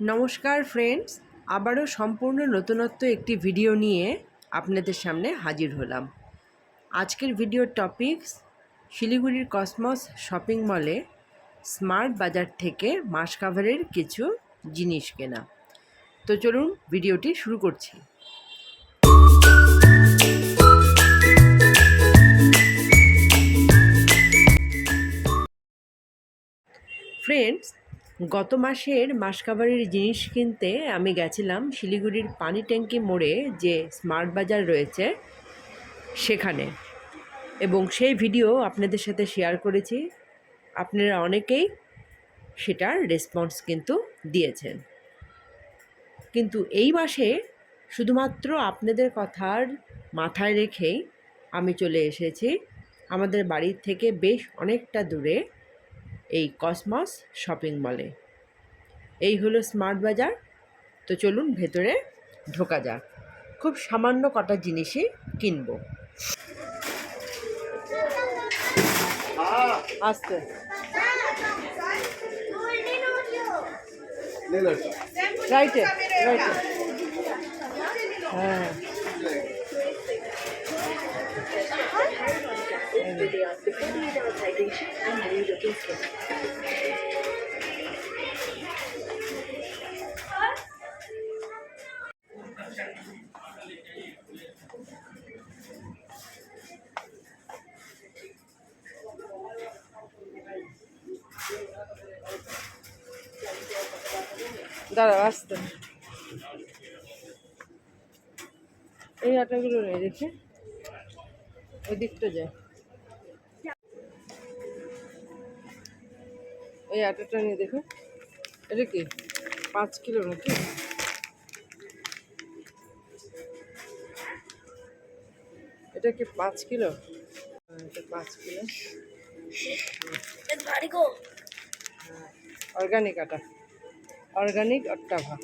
নমস্কার ফ্রেন্ডস, আবারও সম্পূর্ণ নতুনত্ব একটি ভিডিও নিয়ে আপনাদের সামনে হাজির হলাম। আজকের ভিডিওর টপিকস শিলিগুড়ির কসমস শপিং মলে স্মার্ট বাজার থেকে মাস কাভারের কিছু জিনিস কেনা। তো চলুন ভিডিওটি শুরু করছি। ফ্রেন্ডস, গত মাসের মাসকাবারির জিনিস কিনতে আমি গেছিলাম শিলিগুড়ির পানি ট্যাঙ্কি মোড়ে যে স্মার্ট বাজার রয়েছে সেখানে, এবং সেই ভিডিও আপনাদের সাথে শেয়ার করেছি। আপনারা অনেকেই সেটার রেসপন্স কিন্তু দিয়েছেন। কিন্তু এই মাসে শুধুমাত্র আপনাদের কথার মাথায় রেখেই আমি চলে এসেছি আমাদের বাড়ির থেকে বেশ অনেকটা দূরে এই কসমস শপিং মলে। এই হলো স্মার্ট বাজার। তো চলুন ভেতরে ঢোকা যাক। খুব সামান্য কটা জিনিসই কিনবো। আসতে রাইটে রাইটে হ্যাঁ দাঁড়াও, আসতে এই আটাগুলো নেই, দেখি ওই দিকটা যায়। এই আটাটা নিয়ে দেখো, এটা কি 5 কিলো নাকি? এটা কি 5 কিলো? এটা 5 কিলো। অর্গানিক আটা, অর্গানিক অট্টাভা।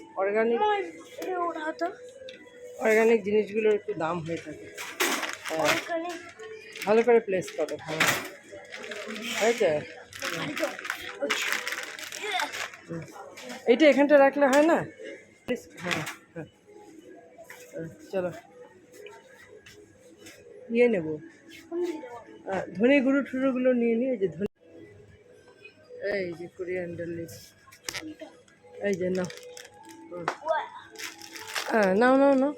অর্গানিক জিনিসগুলোর একটু দাম হয়ে থাকে। হ্যাঁ, ভালো করে প্লেস করো। হ্যাঁ, হয়েছে। এইটা এখানটা রাখলে হয় না? হ্যাঁ হ্যাঁ, চলো নিয়ে নেবো। ধনে গুঁড়ো টুড়োগুলো নিয়ে নিই। এই যে ধনে, এই যে কোরিয়ান্ডার লিভ, এই যে নাও। হ্যাঁ, নাও নাও নাও,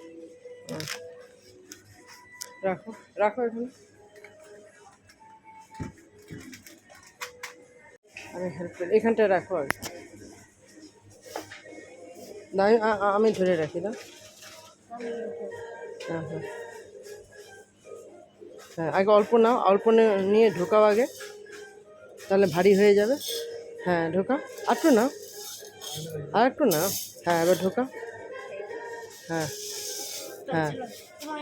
রাখো রাখো এখানে। আমি হেল্প করি, এখানটায় রাখো। আর না, আমি ধরে রাখি না। হ্যাঁ হ্যাঁ হ্যাঁ, আগে অল্প নাও, অল্প নিয়ে ঢোকাও আগে, তাহলে ভারী হয়ে যাবে। হ্যাঁ ঢোকা, একটু নাও, আর একটু নাও। হ্যাঁ এবার ঢোকা। হ্যাঁ হ্যাঁ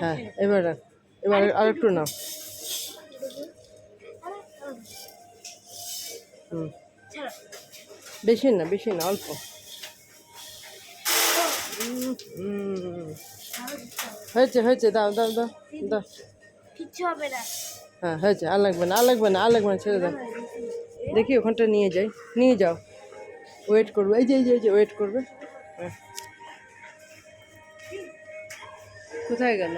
হ্যাঁ, এবার রাখ, এবার আর একটু নাও। হুম, বেশি না বেশি না, অল্প। হয়েছে হয়েছে, দাও দাও দাও দাও। কিচ্ছু হবে না। হ্যাঁ হয়েছে, আর লাগবে না আর লাগবে না আর লাগবে না, ছেড়ে দাও। দেখি ওখানটা নিয়ে যাই, নিয়ে যাও। ওয়েট করবে, এই যে এই যে এই যে ওয়েট করবে। হ্যাঁ, কোথায় গেল?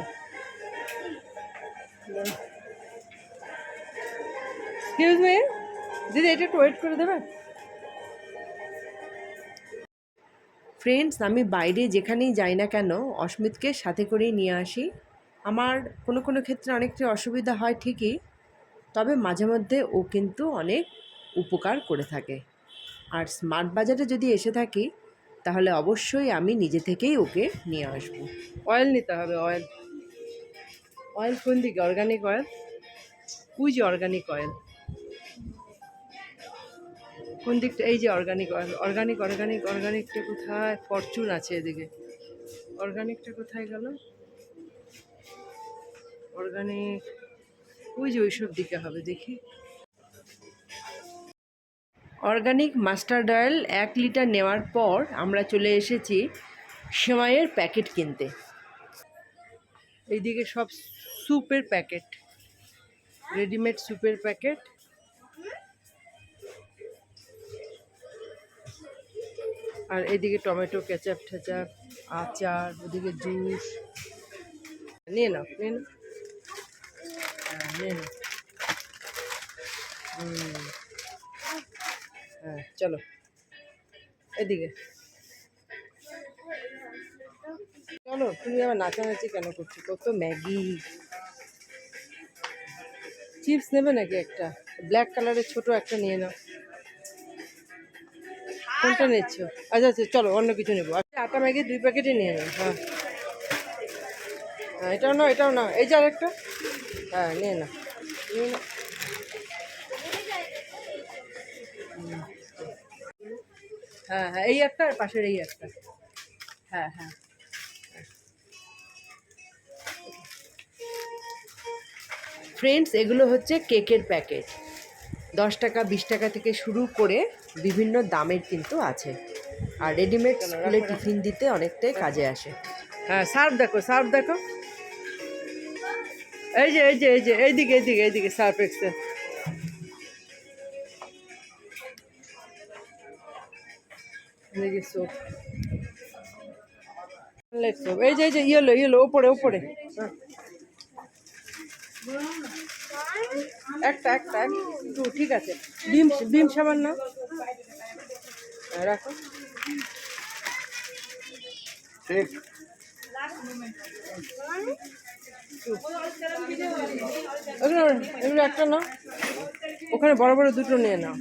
এক্সকিউজ মি দিদি, এটা একটু ওয়েট করে দেবে? ফ্রেন্ডস, আমি বাইরে যেখানেই যাই না কেন অস্মিতকে সাথে করেই নিয়ে আসি। আমার কোনো কোনো ক্ষেত্রে অনেকটা অসুবিধা হয় ঠিকই, তবে মাঝে মধ্যে ও কিন্তু অনেক উপকার করে থাকে। আর স্মার্ট বাজারে যদি এসে থাকি তাহলে অবশ্যই আমি নিজে থেকেই ওকে নিয়ে আসবো। অয়েল নিতে হবে, অয়েল। অয়েল কোন দিকে? অর্গানিক অয়েল, ওই যে অর্গানিক অয়েল কোন দিকটা? এই যে অর্গানিক অয়েল, অর্গানিক অর্গানিক অর্গানিকটা কোথায়? ফরচুন আছে এদিকে। অর্গানিকটা কোথায় গেল? অর্গানিক ওই যে ওইসব দিকে হবে, দেখি। অর্গানিক মাস্টার্ড অয়েল 1 লিটার নেওয়ার পর আমরা চলে এসেছি সেমাইয়ের প্যাকেট কিনতে। এইদিকে সব স্যুপের প্যাকেট, রেডিমেড স্যুপের প্যাকেট। আর এদিকে টমেটো কেচাপ ঠেচাপ, আচার, ওদিকে জুস। নিয়ে নাও, নিয়ে নাও। হ্যাঁ, নিয়ে নাও। হ্যাঁ, চলো এদিকে চলো। তুমি আবার নাচানাচি কেন করছো? কত ম্যাগি। চিপস নেবে নাকি একটা? ব্ল্যাক কালারের ছোট একটা নিয়ে নাও। কোনটা নিচ্ছ? আচ্ছা আচ্ছা, চলো অন্য কিছু নেবো। আচ্ছা, আটা ম্যাগি 2 প্যাকেটই নিয়ে নাও। হ্যাঁ হ্যাঁ, এটাও নাও, এটাও নাও। এই যে আরেকটা। হ্যাঁ, নিয়ে নাও, নিয়ে নাও। হ্যাঁ হ্যাঁ, এই একটা আর পাশের এই একটা। হ্যাঁ হ্যাঁ। ফ্রেন্ডস, এগুলো হচ্ছে কেকের প্যাকেট। 10 টাকা 20 টাকা থেকে শুরু করে বিভিন্ন দামের কিন্তু আছে। আর রেডিমেড স্কুলে টিফিন দিতে অনেকটাই কাজে আসে। হ্যাঁ, সার্ফ দেখো, সার্ফ দেখো। এই যে এই যে এই যে এইদিকে এইদিকে এইদিকে সার্ফ এক্সেল। এদিকে সোপ, সোপ। এই যে এই যে ইয়েলো ইয়েলো, ওপরে ওপরে। হ্যাঁ, একটা একটা একটু, ঠিক আছে। ডিম ডিম সাবান নাও। হ্যাঁ, রাখো। ঠিক। এগুলো এগুলো একটা নাও। ওখানে বড় বড় দুটো নিয়ে নাও।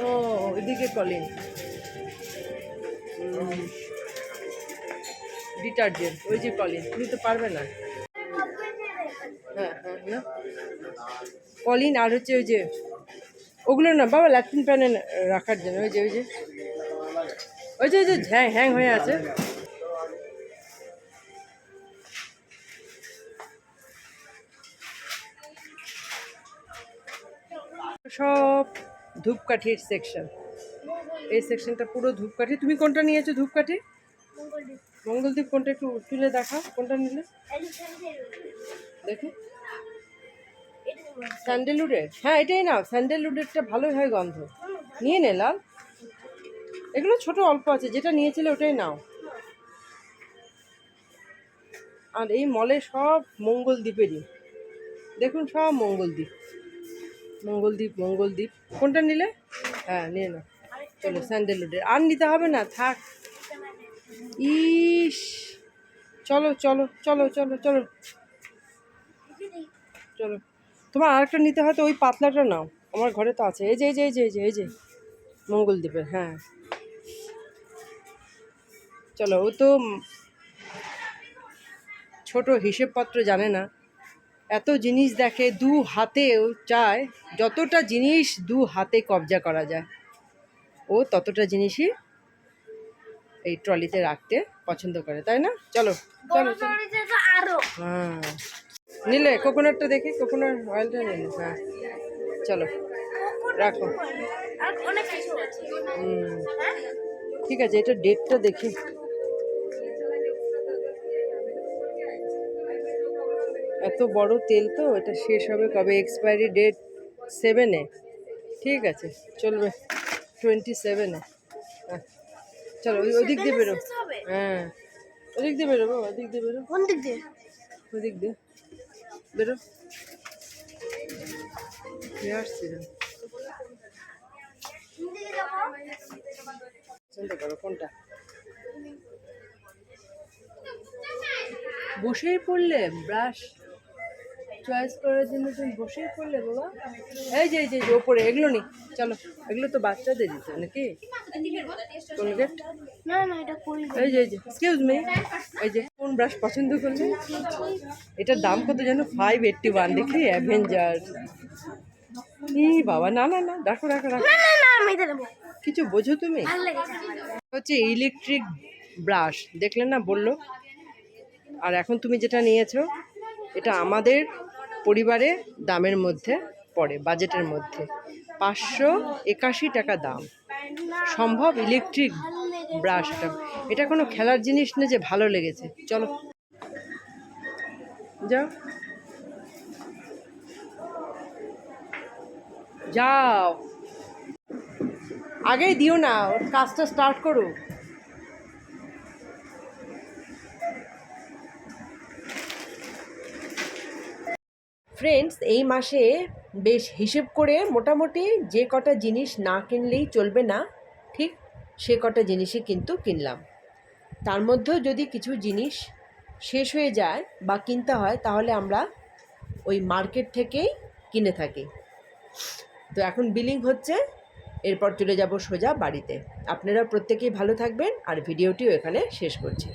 ও, এদিকে কলিন ডিটারজেন্ট। ওই যে কলিন, তুমি তো পারবে না। হ্যাঁ হ্যাঁ, না কলিন। আর হচ্ছে ওই যে ওগুলো না বাবা, ল্যাট্রিন প্যানে রাখার জন্য। ওই যে ওই যে ওই যে ওই যে হ্যাং হ্যাং হয়ে আছে। সব ধূপকাঠির সেকশন। এই সেকশনটা পুরো ধূপকাঠি। তুমি কোনটা নিয়েছো ধূপকাঠি? মঙ্গলদ্বীপ। কোনটা একটু তুলে দেখা, কোনটা নিলে দেখি। স্যান্ডেলউডের? হ্যাঁ, এটাই নাও। স্যান্ডেলউডেরটা ভালোই হয় গন্ধ। নিয়ে নে লাল। এগুলো ছোট অল্প আছে, যেটা নিয়েছিলে ওটাই নাও। আর এই মলে সব মঙ্গলদ্বীপেরই, দেখুন সব মঙ্গলদ্বীপ মঙ্গলদ্বীপ মঙ্গলদ্বীপ। কোনটা নিলে? হ্যাঁ, নিয়ে নাও। চলো স্যান্ডেলউডের। আর নিতে হবে না, থাক। ইস, চলো চলো চলো চলো চলো চলো। তোমার আরেকটা নিতে হয় তো, ওই পাতলাটা নাও। আমার ঘরে তো আছে। এই যে এই যে এই যে এই যে এই যে মঙ্গলদ্বীপের। হ্যাঁ, চলো। ও তো ছোট হিসেবপত্র জানে না, এত জিনিস দেখে। 2 হাতেও চায় যতটা জিনিস 2 হাতে কবজা করা যায়, ও ততটা জিনিসই এই ট্রলিতে রাখতে পছন্দ করে, তাই না? চলো চলো চলো। হ্যাঁ, নিলে কোকোনাটটা দেখি, কোকোনাট অয়েলটা নিলে। হ্যাঁ, চলো রাখো। ঠিক আছে, এটা ডেটটা দেখি। এত বড় তেল তো, এটা শেষ হবে কবে? এক্সপায়ারি ডেট 7-এ। ঠিক আছে, চলবে 27-এ। হ্যাঁ, চলো ওদিক দিয়ে বেরো। হ্যাঁ, ওদিক দিয়ে বেরোবো, ওদিক দিয়ে বেরো। কোন দিক দিয়ে? ওদিক দিয়ে বেরো। আসছি না, চিন্তা করো কোনটা। বসেই পড়লে ব্রাশ চয়েস করার জন্য, তুমি বসেই পড়লে বাবা। এই যে এই যে ওপরে এগুলো নি। চলো, এগুলো তো বাচ্চাদের দিতে নাকি? কোলগেট? না না, এটা কোলগেট। এই যে এই যে, এক্সকিউজ মি, এই যে কোন ব্রাশ পছন্দ করলে? এটার দাম কত জানো? 581। দেখি অ্যাভেঞ্জার। ই বাবা, না না না, রাখো রাখো রাখো। কিছু বোঝো তুমি? হচ্ছে ইলেকট্রিক ব্রাশ, দেখলে না বললো। আর এখন তুমি যেটা নিয়েছো, এটা আমাদের পরিবারে দামের মধ্যে পড়ে, বাজেটের মধ্যে। 581 টাকা দাম। সম্ভব ইলেকট্রিক ব্রাশটা, এটা কোনো খেলার জিনিস না যে ভালো লেগেছে। চলো যাও যাও, আগেই দিও না, ওর কাজটা স্টার্ট করো। ফ্রেন্ডস, এই মাসে বেশ হিসেব করে মোটামুটি যে কটা জিনিস না কিনলেই চলবে না, ঠিক সে কটা জিনিসই কিন্তু কিনলাম। তার মধ্যেও যদি কিছু জিনিস শেষ হয়ে যায় বা কিনতে হয়, তাহলে আমরা ওই মার্কেট থেকেই কিনে থাকি। তো এখন বিলিং হচ্ছে, এরপর চলে যাব সোজা বাড়িতে। আপনারা প্রত্যেকেই ভালো থাকবেন, আর ভিডিওটিও এখানে শেষ করছি।